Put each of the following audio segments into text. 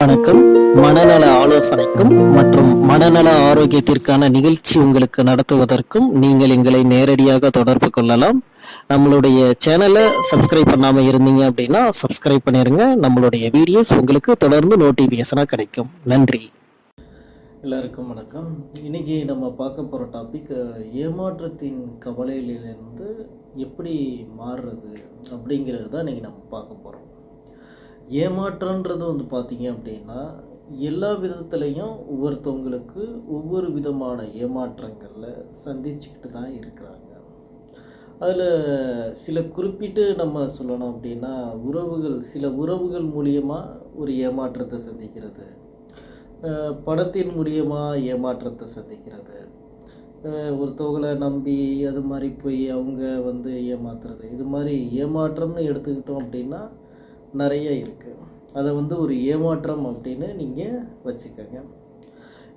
வணக்கம். மனநல ஆலோசனைக்கும் மற்றும் மனநல ஆரோக்கியத்திற்கான நிகழ்ச்சி உங்களுக்கு நடத்துவதற்கும் நீங்கள் எங்களை நேரடியாக தொடர்பு கொள்ளலாம். நம்மளுடைய சேனலை சப்ஸ்கிரைப் பண்ணாம இருந்தீங்க அப்படின்னா சப்ஸ்கிரைப் பண்ணிருங்க. நம்மளுடைய வீடியோஸ் உங்களுக்கு தொடர்ந்து நோட்டிபிகேஷனா கிடைக்கும். நன்றி. எல்லாருக்கும் வணக்கம். இன்னைக்கு நம்ம பார்க்க போகிற டாபிக் ஏமாற்றத்தின் கவலையிலிருந்து எப்படி மாறுறது அப்படிங்கிறது தான் இன்னைக்கு நம்ம பார்க்க போகிறோம். ஏமாற்றன்றது பார்த்தீங்க அப்படின்னா எல்லா விதத்துலேயும் ஒவ்வொருத்தவங்களுக்கு ஒவ்வொரு விதமான ஏமாற்றங்களில் சந்திச்சுக்கிட்டு தான் இருக்கிறாங்க. அதில் சில குறிப்பிட்டு நம்ம சொல்லணும் அப்படின்னா சில உறவுகள் மூலியமாக ஒரு ஏமாற்றத்தை சந்திக்கிறது, பணத்தின் மூலியமாக ஏமாற்றத்தை சந்திக்கிறது, ஒருத்தவங்களை நம்பி அது மாதிரி போய் அவங்க ஏமாத்துறது, இது மாதிரி ஏமாற்றம்னு எடுத்துக்கிட்டோம் அப்படின்னா நிறைய இருக்குது. அதை ஒரு ஏமாற்றம் அப்படின்னு நீங்கள் வச்சுக்கோங்க.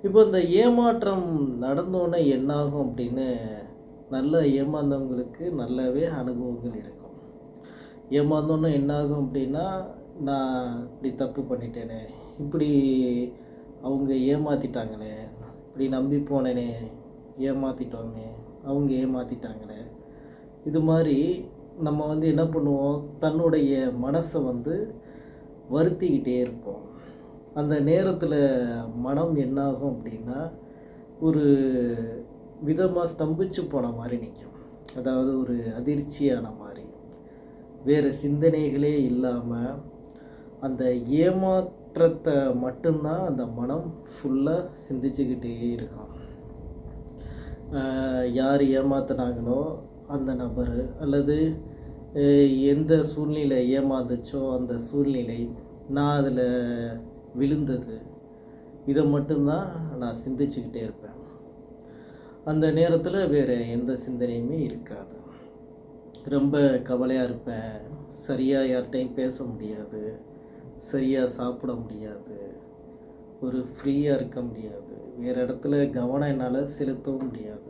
இப்போ இந்த ஏமாற்றம் நடந்தோன்னே என்னாகும் அப்படின்னு நல்ல ஏமாந்தவங்களுக்கு நல்லாவே அனுபவங்கள் இருக்கும். ஏமாந்தோன்னே என்னாகும் அப்படின்னா, நான் இப்படி தப்பு பண்ணிட்டேனே, இப்படி அவங்க ஏமாற்றிட்டாங்களே, இப்படி நம்பி போனேனே, ஏமாற்றிட்டோமே, அவங்க ஏமாற்றிட்டாங்களே, இது மாதிரி நம்ம என்ன பண்ணுவோம், தன்னுடைய மனசை வருத்திக்கிட்டே இருப்போம். அந்த நேரத்தில் மனம் என்னாகும் அப்படின்னா ஒரு விதமாக ஸ்தம்பிச்சு போன மாதிரி நிற்கும். அதாவது ஒரு அதிர்ச்சியான மாதிரி, வேறு சிந்தனைகளே இல்லாமல் அந்த ஏமாற்றத்தை மட்டும்தான் அந்த மனம் ஃபுல்லாக சிந்திச்சுக்கிட்டே இருக்கும். யார் ஏமாத்தினாங்களோ அந்த நபர், அல்லது எந்த சூழ்நிலை ஏமாந்துச்சோ அந்த சூழ்நிலை, நான் அதில் விழுந்தது, இதை மட்டும்தான் நான் சிந்திச்சுக்கிட்டே இருப்பேன். அந்த நேரத்தில் வேறு எந்த சிந்தனையுமே இருக்காது. ரொம்ப கவலையாக இருப்பேன். சரியாக யார்கிட்டையும் பேச முடியாது, சரியாக சாப்பிட முடியாது, ஒரு ஃப்ரீயாக இருக்க முடியாது, வேறு இடத்துல கவனம் என்னால் செலுத்தவும் முடியாது.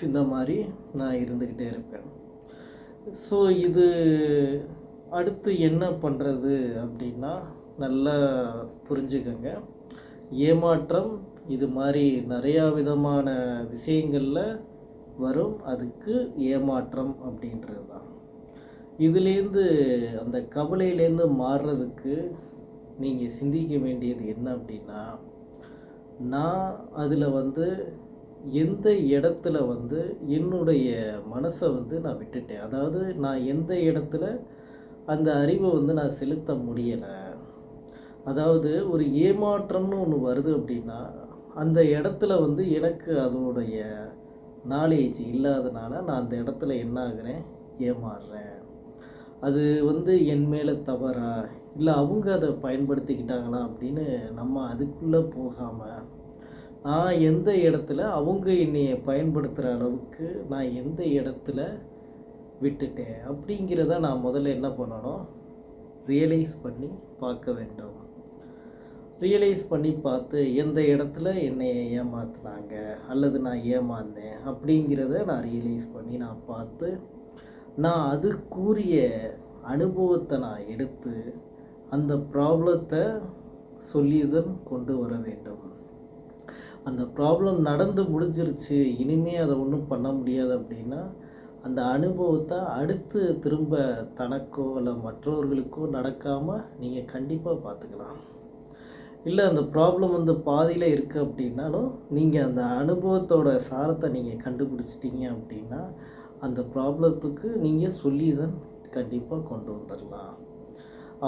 இந்த மாதிரி நான் இருந்துக்கிட்டே இருப்பேன். ஸோ இது அடுத்து என்ன பண்ணுறது அப்படின்னா நல்லா புரிஞ்சுக்கங்க. ஏமாற்றம் இது மாதிரி நிறையா விதமான விஷயங்களில் வரும். அதுக்கு ஏமாற்றம் அப்படின்றது தான். இதுலேருந்து அந்த கவலையிலேருந்து மாறுறதுக்கு நீங்கள் சிந்திக்க வேண்டியது என்ன அப்படின்னா, நான் அதில் எந்த இடத்துல என்னுடைய மனசை நான் விட்டுட்டேன். அதாவது நான் எந்த இடத்துல அந்த அறிவை நான் செலுத்த முடியலை. அதாவது ஒரு ஏமாற்றம்னு ஒன்று வருது அப்படின்னா அந்த இடத்துல எனக்கு அதோடைய நாலேஜ் இல்லாதனால நான் அந்த இடத்துல என்ன ஆகிறேன், ஏமாறுறேன். அது என் மேலே தவறா இல்லை அவங்க அதை பயன்படுத்திக்கிட்டாங்களா அப்படின்னு நம்ம அதுக்குள்ளே போகாமல், நான் எந்த இடத்துல அவங்க என்னையை பயன்படுத்துகிற அளவுக்கு நான் எந்த இடத்துல விட்டுட்டேன் அப்படிங்கிறத நான் முதல்ல என்ன பண்ணணும், ரியலைஸ் பண்ணி பார்க்க வேண்டும். ரியலைஸ் பண்ணி பார்த்து எந்த இடத்துல என்னையை ஏமாத்துனாங்க அல்லது நான் ஏமாந்தேன் அப்படிங்கிறத நான் ரியலைஸ் பண்ணி நான் பார்த்து, நான் அதுக்குரிய அனுபவத்தை நான் எடுத்து அந்த ப்ராப்ளத்தை சொல்யூஷன் கொண்டு வர வேண்டும். அந்த ப்ராப்ளம் நடந்து முடிஞ்சிருச்சு, இனிமேல் அதை ஒன்றும் பண்ண முடியாது அப்படின்னா அந்த அனுபவத்தை அடுத்து திரும்ப தனக்கோ இல்லை மற்றவர்களுக்கோ நடக்காமல் நீங்கள் கண்டிப்பாக பார்த்துக்கலாம். இல்லை அந்த ப்ராப்ளம் பாதியில் இருக்குது அப்படின்னாலும் நீங்கள் அந்த அனுபவத்தோட சாரத்தை நீங்கள் கண்டுபிடிச்சிட்டிங்க அப்படின்னா அந்த ப்ராப்ளத்துக்கு நீங்கள் சொல்யூஷன் கண்டிப்பாக கொண்டு வந்துடலாம்.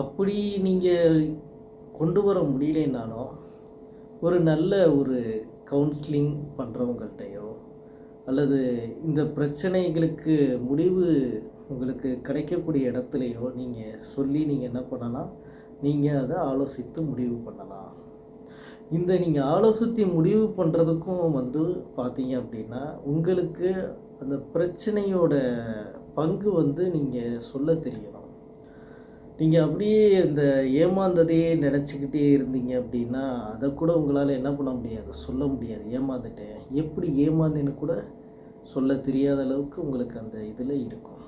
அப்படி நீங்கள் கொண்டு வர முடியலைன்னாலும் ஒரு நல்ல ஒரு கவுன்சிலிங் பண்ணுறவங்கள்ட்டையோ அல்லது இந்த பிரச்சனைகளுக்கு முடிவு உங்களுக்கு கிடைக்கக்கூடிய இடத்துலையோ நீங்கள் சொல்லி நீங்கள் என்ன பண்ணலாம், நீங்கள் அதை ஆலோசித்து முடிவு பண்ணலாம். நீங்கள் ஆலோசித்து முடிவு பண்ணுறதுக்கும் பார்த்தீங்க அப்படின்னா உங்களுக்கு அந்த பிரச்சனையோட பங்கு நீங்கள் சொல்ல தெரியணும். நீங்கள் அப்படியே இந்த ஏமாந்ததையே நினச்சிக்கிட்டே இருந்தீங்க அப்படின்னா அதை கூட உங்களால் என்ன பண்ண முடியாது, சொல்ல முடியாது. ஏமாந்துட்டேன், எப்படி ஏமாந்தேன்னு கூட சொல்ல தெரியாத அளவுக்கு உங்களுக்கு அந்த இதில் இருக்கும்.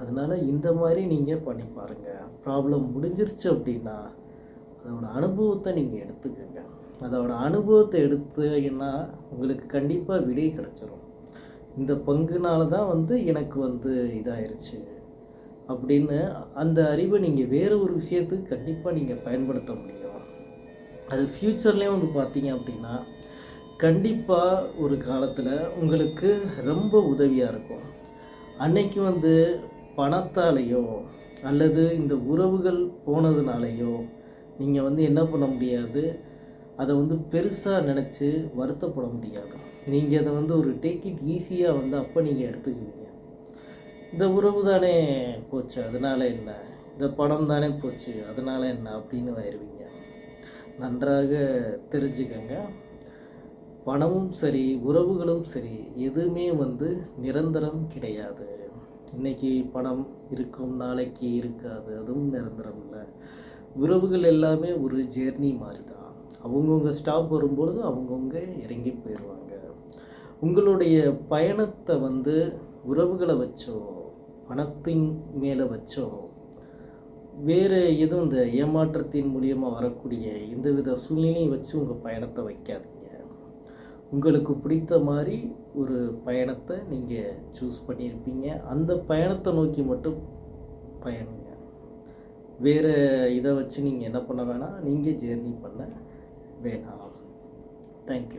அதனால் இந்த மாதிரி நீங்கள் பண்ணி பாருங்கள். ப்ராப்ளம் முடிஞ்சிருச்சு அப்படின்னா அதோட அனுபவத்தை நீங்கள் எடுத்துக்கங்க. அதோட அனுபவத்தை எடுத்தீங்கன்னா உங்களுக்கு கண்டிப்பாக விடை கிடச்சிரும். இந்த பங்குனால தான் எனக்கு இதாயிருச்சு அப்படின்னு அந்த அறிவை நீங்கள் வேறு ஒரு விஷயத்துக்கு கண்டிப்பாக நீங்கள் பயன்படுத்த முடியும். அது ஃப்யூச்சர்லேயும் பார்த்தீங்க அப்படின்னா கண்டிப்பாக ஒரு காலத்தில் உங்களுக்கு ரொம்ப உதவியாக இருக்கும். அன்னைக்கு பணத்தாலேயோ அல்லது இந்த உறவுகள் போனதுனாலேயோ நீங்கள் என்ன பண்ண முடியாது, அதை பெருசாக நினச்சி வருத்தப்பட முடியாது. நீங்கள் அதை ஒரு டேக் இட் ஈஸியாக அப்போ நீங்கள் எடுத்துக்குவீங்க. இந்த உறவு தானே போச்சு அதனால் என்ன, இந்த பணம் தானே போச்சு அதனால் என்ன அப்படின்னு ஆயிடுவீங்க. நன்றாக தெரிஞ்சுக்கங்க, பணமும் சரி உறவுகளும் சரி எதுவுமே நிரந்தரம் கிடையாது. இன்றைக்கி பணம் இருக்கும், நாளைக்கு இருக்காது, அதுவும் நிரந்தரம் இல்லை. உறவுகள் எல்லாமே ஒரு ஜேர்னி மாதிரி தான். அவங்கவுங்க ஸ்டாப் வரும்பொழுது அவங்கவுங்க இறங்கி போயிடுவாங்க. உங்களுடைய பயணத்தை உறவுகளை வச்சோ பணத்தின் மேலே வச்சோ வேறு எதுவும் இந்த ஏமாற்றத்தின் மூலியமாக வரக்கூடிய எந்தவித சூழ்நிலையும் வச்சு உங்கள் பயணத்தை வைக்காதீங்க. உங்களுக்கு பிடித்த மாதிரி ஒரு பயணத்தை நீங்கள் சூஸ் பண்ணியிருப்பீங்க. அந்த பயணத்தை நோக்கி மட்டும் பயணிங்க. வேறு இதை வச்சு நீங்கள் என்ன பண்ண வேணாம், நீங்கள் ஜேர்னி பண்ண வேணாம். தேங்க்யூ.